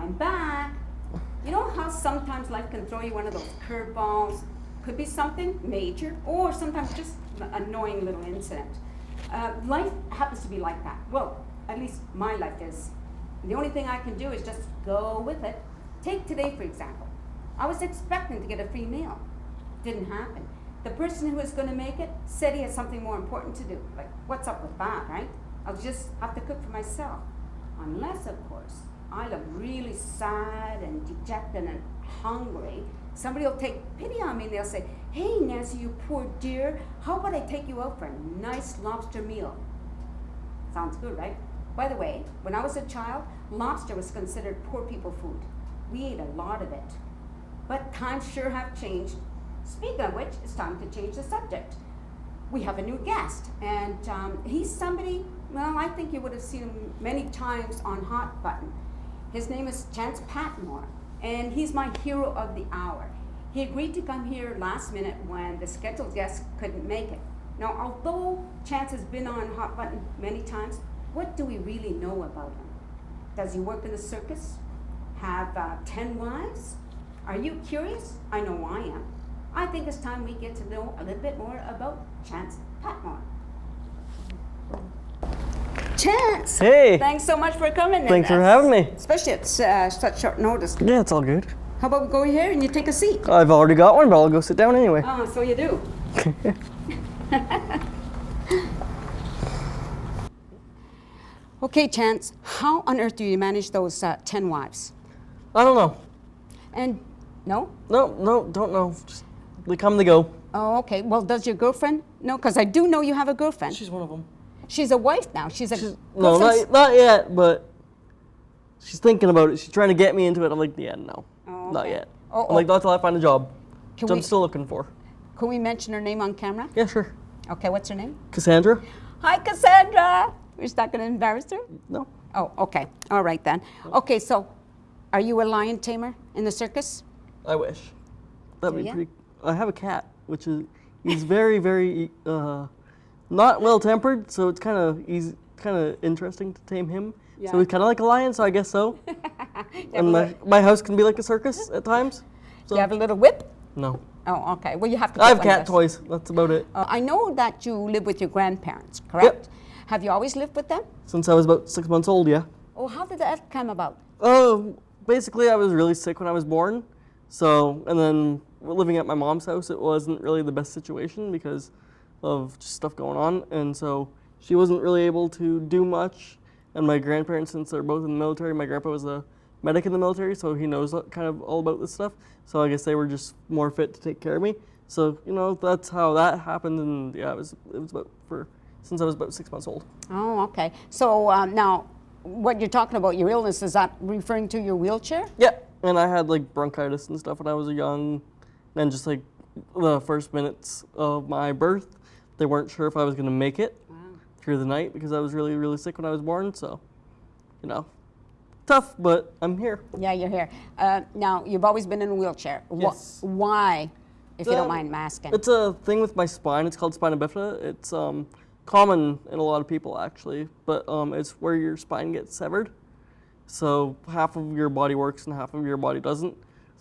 I'm back. You know how sometimes life can throw you one of those curveballs? Could be something major, or sometimes just an annoying little incident. Life happens to be like that. Well, at least my life is. The only thing I can do is just go with it. Take today, for example. I was expecting to get a free meal. Didn't happen. The person who was going to make it said he had something more important to do. Like, what's up with that, right? I'll just have to cook for myself. Unless, of course, I look really sad and dejected and hungry. Somebody will take pity on me and they'll say, hey, Nancy, you poor dear, how about I take you out for a nice lobster meal? Sounds good, right? By the way, when I was a child, lobster was considered poor people food. We ate a lot of it. But times sure have changed. Speaking of which, it's time to change the subject. We have a new guest, and he's somebody, well, I think you would have seen him many times on Hot Button. His name is Chance Patmore, and he's my hero of the hour. He agreed to come here last minute when the scheduled guest couldn't make it. Now, although Chance has been on Hot Button many times, what do we really know about him? Does he work in the circus? Have 10 wives? Are you curious? I know I am. I think it's time we get to know a little bit more about Chance Patmore. Chance! Hey! Thanks so much for coming. Thanks for having me. Especially at such short notice. Yeah, it's all good. How about we go here and you take a seat? I've already got one, but I'll go sit down anyway. Oh, so you do. Okay, Chance, how on earth do you manage those 10 wives? I don't know. And no? No, don't know. Just, they come, they go. Oh, okay. Well, does your girlfriend know? Because I do know you have a girlfriend. She's one of them. She's a wife now. She's no, not yet, but she's thinking about it. She's trying to get me into it. I'm like, yeah, no, Oh, not okay. yet. Oh, I'm like, not till I find a job, which I'm we- still looking for. Can we mention her name on camera? Yeah, sure. Okay, what's her name? Cassandra? Hi, Cassandra. We're not going to embarrass her? No. Oh, okay. All right then. Okay, so are you a lion tamer in the circus? I wish. That'd Do be ya? pretty. I have a cat, which is he's very, very not well tempered, so it's kind of interesting to tame him. Yeah. So he's kind of like a lion, so I guess so. And my house can be like a circus at times. So Do you have a little whip? no, Oh, okay. Well, you have to. I get have one of cat those. toys. That's about it. I know that you live with your grandparents, correct? Have you always lived with them? Since I was about 6 months old, yeah. Oh, how did that come about? Oh, basically I was really sick when I was born. So, and then living at my mom's house, it wasn't really the best situation because of just stuff going on. And so she wasn't really able to do much. And my grandparents, since they're both in the military, my grandpa was a medic in the military, so he knows kind of all about this stuff. So I guess they were just more fit to take care of me. So, you know, that's how that happened. And yeah, it was about since I was about 6 months old. Oh, okay. So now, what you're talking about, your illness, is that referring to your wheelchair? Yeah, and I had like bronchitis and stuff when I was young, and just like the first minutes of my birth, they weren't sure if I was gonna make it through the night because I was really, really sick when I was born. So, you know, tough, but I'm here. Yeah, you're here. Now, you've always been in a wheelchair. Yes. Why, if you don't mind asking? It's a thing with my spine. It's called spina bifida. It's common in a lot of people actually, but it's where your spine gets severed. So half of your body works and half of your body doesn't.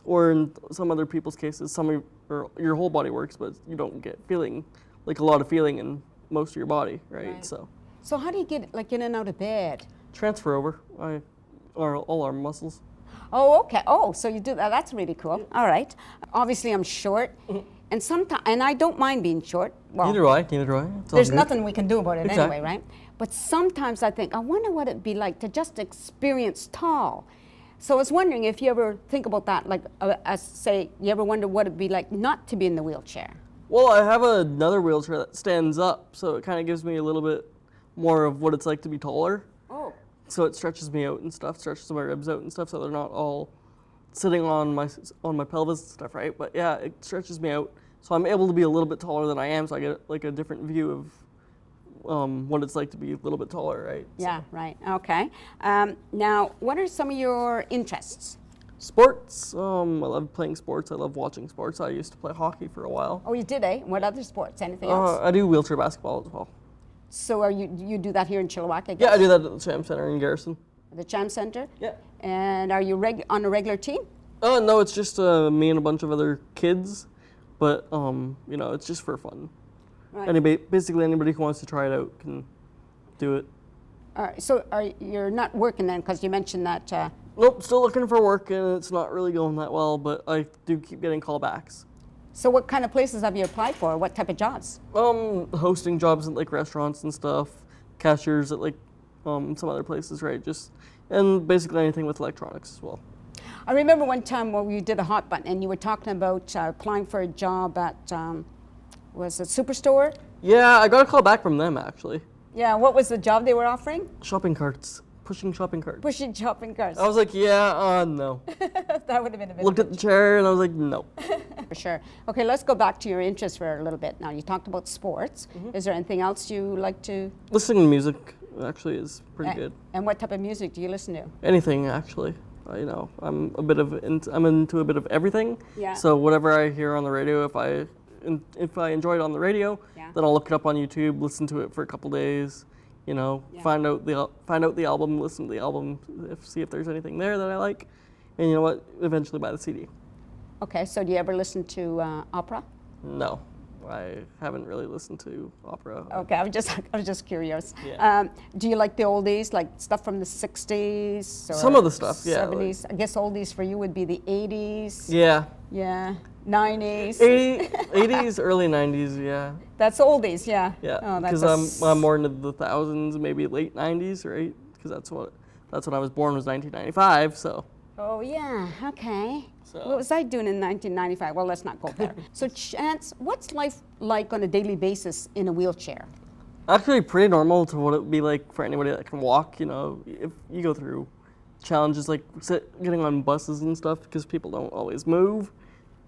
Or in some other people's cases, or your whole body works, but you don't get feeling, like a lot of feeling in most of your body, right? So how do you get like in and out of bed? transfer over all our muscles. Oh, okay. Oh, so you do that. That's really cool. All right. Obviously, I'm short, and sometimes, and I don't mind being short. Well, Neither do I. It's all there's good. nothing we can do about it Exactly. anyway, right? But sometimes I think, I wonder what it'd be like to just experience tall. So I was wondering if you ever think about that, like, say, you ever wonder what it'd be like not to be in the wheelchair? Well, I have another wheelchair that stands up, so it kind of gives me a little bit more of what it's like to be taller. Oh. So it stretches me out and stuff, stretches my ribs out and stuff, so they're not all sitting on my pelvis and stuff, right? But yeah, it stretches me out, so I'm able to be a little bit taller than I am, so I get like a different view of what it's like to be a little bit taller, right? Yeah, right. Okay. Now, what are some of your interests? Sports. I love playing sports. I love watching sports. I used to play hockey for a while. Oh, you did, eh? What other sports? Anything else? I do wheelchair basketball as well. So you do that here in Chilliwack, I guess? Yeah, I do that at the Cham Center in Garrison. The Cham Center? Yeah. And are you on a regular team? Oh, no, it's just me and a bunch of other kids, but, you know, it's just for fun. Right. Basically anybody who wants to try it out can do it. All right, so you're not working then, because you mentioned that. Nope, still looking for work, and it's not really going that well, but I do keep getting callbacks. So what kind of places have you applied for? What type of jobs? Hosting jobs at like restaurants and stuff, cashiers at like some other places, right? And basically anything with electronics as well. I remember one time when you did a hot button, and you were talking about applying for a job at, was it Superstore? Yeah, I got a call back from them actually. Yeah, what was the job they were offering? Shopping carts, pushing shopping carts. Pushing shopping carts. I was like, yeah, no. That would have been a bit. Looked at the chair and I was like, no. For sure. Okay, let's go back to your interest for a little bit. Now, you talked about sports. Is there anything else you like to? Listening to music actually is pretty good. And what type of music do you listen to? Anything actually. You know, I'm into a bit of everything. Yeah. So whatever I hear on the radio, if I enjoy it on the radio, then I'll look it up on YouTube, listen to it for a couple days, you know, find out the album, listen to the album, see if there's anything there that I like, and you know what, eventually buy the CD. Okay, so do you ever listen to opera? No, I haven't really listened to opera. Okay, I was just curious. Yeah. Do you like the oldies, like stuff from the 60s? Or some of the stuff, yeah. 70s? I guess oldies for you would be the 80s. Yeah. Yeah. 90s. 80s, early 90s, yeah. That's oldies, yeah. Yeah, because I'm more into the thousands, maybe late 90s, right? Because that's when I was born, was 1995, so. Oh yeah, okay. So. What was I doing in 1995? Well, let's not go there. So Chance, what's life like on a daily basis in a wheelchair? Actually pretty normal to what it would be like for anybody that can walk, you know. If you go through challenges like getting on buses and stuff, because people don't always move,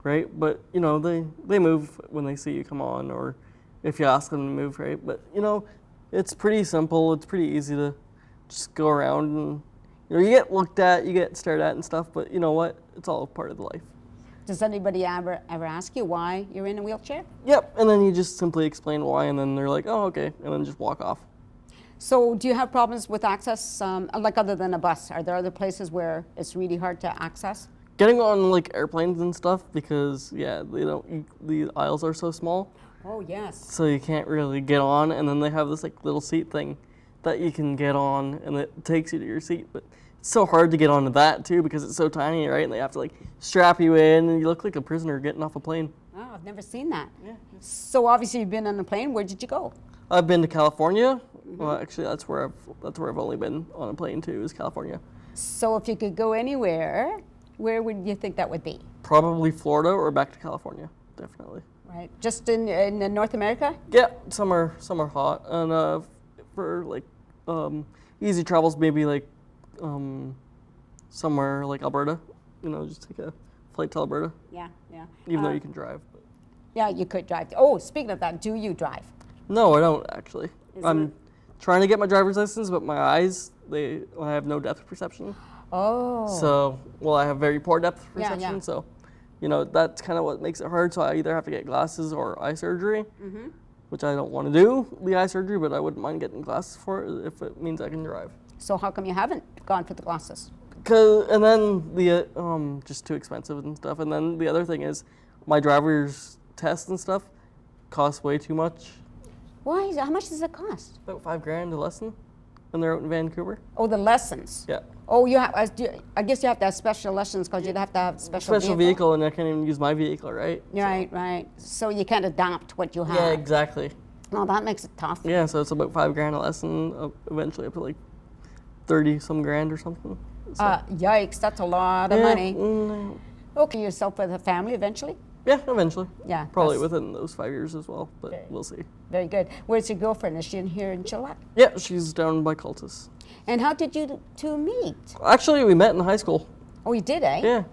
right? But, you know, they move when they see you come on, or if you ask them to move, right? But, you know, it's pretty simple. It's pretty easy to just go around and, you know, you get looked at, you get stared at and stuff, but you know what? It's all part of the life. Does anybody ever ask you why you're in a wheelchair? Yep, and then you just simply explain why, and then they're like, oh, okay, and then just walk off. So do you have problems with access, like other than a bus? Are there other places where it's really hard to access? Getting on like airplanes and stuff, because yeah, the aisles are so small. Oh yes. So you can't really get on, and then they have this like little seat thing that you can get on, and it takes you to your seat. But it's so hard to get onto that too because it's so tiny, right? And they have to like strap you in, and you look like a prisoner getting off a plane. Oh, I've never seen that. Yeah. So obviously you've been on a plane. Where did you go? I've been to California. Well, actually, that's where I've only been on a plane too, is California. So if you could go anywhere, where would you think that would be? Probably Florida or back to California, definitely. Right. Just in North America? Yeah, some are hot, and for like easy travels, maybe like somewhere like Alberta. You know, just take a flight to Alberta. Yeah, yeah. Even though you can drive. But. Yeah, you could drive. Oh, speaking of that, do you drive? No, I don't actually. I'm trying to get my driver's license, but my eyes, I have no depth perception. Oh. So, well, I have very poor depth perception, yeah. so, you know, that's kind of what makes it hard. So I either have to get glasses or eye surgery, which I don't want to do, the eye surgery, but I wouldn't mind getting glasses for it if it means I can drive. So how come you haven't gone for the glasses? And then the, just too expensive and stuff. And then the other thing is my driver's test and stuff costs way too much. Why? How much does it cost? About $5,000 a lesson when they're out in Vancouver. Oh, the lessons. Yeah. Oh, you have. I guess you have to have special lessons because you'd have to have special vehicle, and I can't even use my vehicle, right? Right, right. So you can't adapt what you have. Yeah, exactly. Well, that makes it tough. Yeah, so it's about $5,000 a lesson. Eventually up to like 30 some grand or something. So. Yikes! That's a lot of money. Okay, yourself with a family eventually. Yeah, eventually. Yeah. Probably within those 5 years as well, but we'll see. Very good. Where's your girlfriend? Is she in here in Chilliwack? Yeah, she's down by Cultus. And how did you two meet? Actually, we met in high school. Oh, you did, eh? Yeah.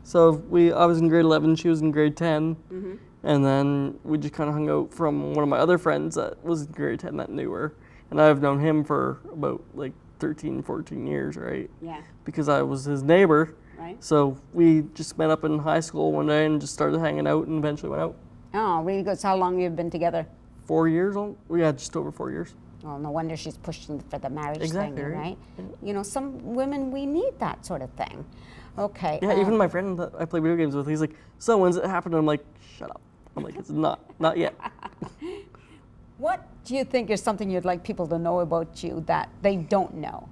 So I was in grade 11, she was in grade 10, and then we just kind of hung out from one of my other friends that was in grade 10 that knew her, and I've known him for about like 13, 14 years, right? Yeah. Because I was his neighbor. Right. So we just met up in high school one day and just started hanging out and eventually went out. Oh, really good. So how long have you been together? 4 years? Yeah, just over 4 years. Well, no wonder she's pushing for the marriage Exactly, thing, right? right? You know, some women, we need that sort of thing. Okay. Yeah, even my friend that I play video games with, he's like, so when's it happening? I'm like, shut up. I'm like, it's not yet. What do you think is something you'd like people to know about you that they don't know?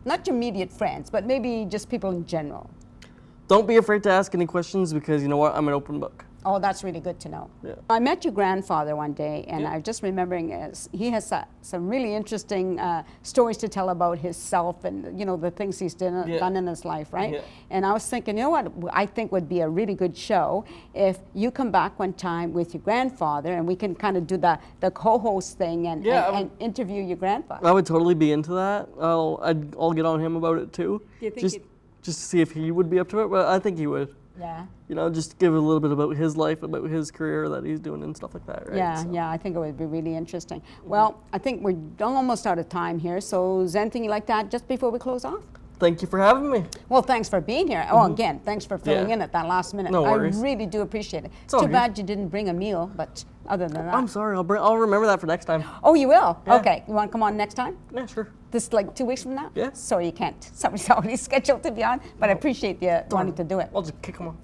Not your immediate friends, but maybe just people in general. Don't be afraid to ask any questions because you know what? I'm an open book. Oh, that's really good to know. Yeah. I met your grandfather one day, and Yeah. I'm just remembering he has some really interesting stories to tell about himself and, you know, the things he's done in his life, right? Yeah. And I was thinking, you know what I think would be a really good show if you come back one time with your grandfather and we can kind of do the co-host thing and, and interview your grandfather. I would totally be into that. I'll get on him about it too. Do you think just to see if he would be up to it, but I think he would. Yeah. You know, just give a little bit about his life, about his career that he's doing and stuff like that, right? Yeah, So. yeah, I think it would be really interesting. Well, I think we're almost out of time here, so is there anything you like to add just before we close off? Thank you for having me. Well, thanks for being here. Oh, again, thanks for filling in at that last minute. No worries. I really do appreciate it. It's all Too good. bad you didn't bring a meal, but other than that. I'm sorry. I'll remember that for next time. Oh, you will? Yeah. Okay. You want to come on next time? Yeah, sure. This is like 2 weeks from now? Yeah. Sorry, you can't. Somebody's already scheduled to be on, but I appreciate you wanting to do it. I'll just kick them off.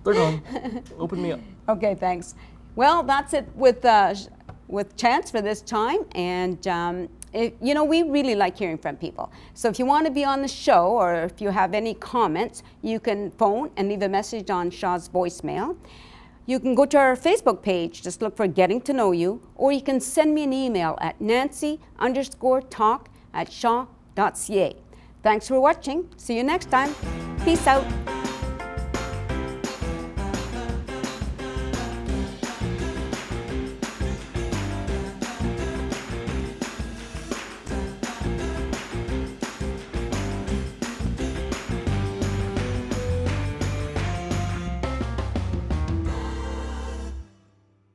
They're gone. Open me up. Okay, thanks. Well, that's it with Chance for this time, and you know, we really like hearing from people. So if you want to be on the show, or if you have any comments, you can phone and leave a message on Shaw's voicemail. You can go to our Facebook page, just look for Getting to Know You, or you can send me an email at nancy_talk@shaw.ca. Thanks for watching. See you next time. Peace out.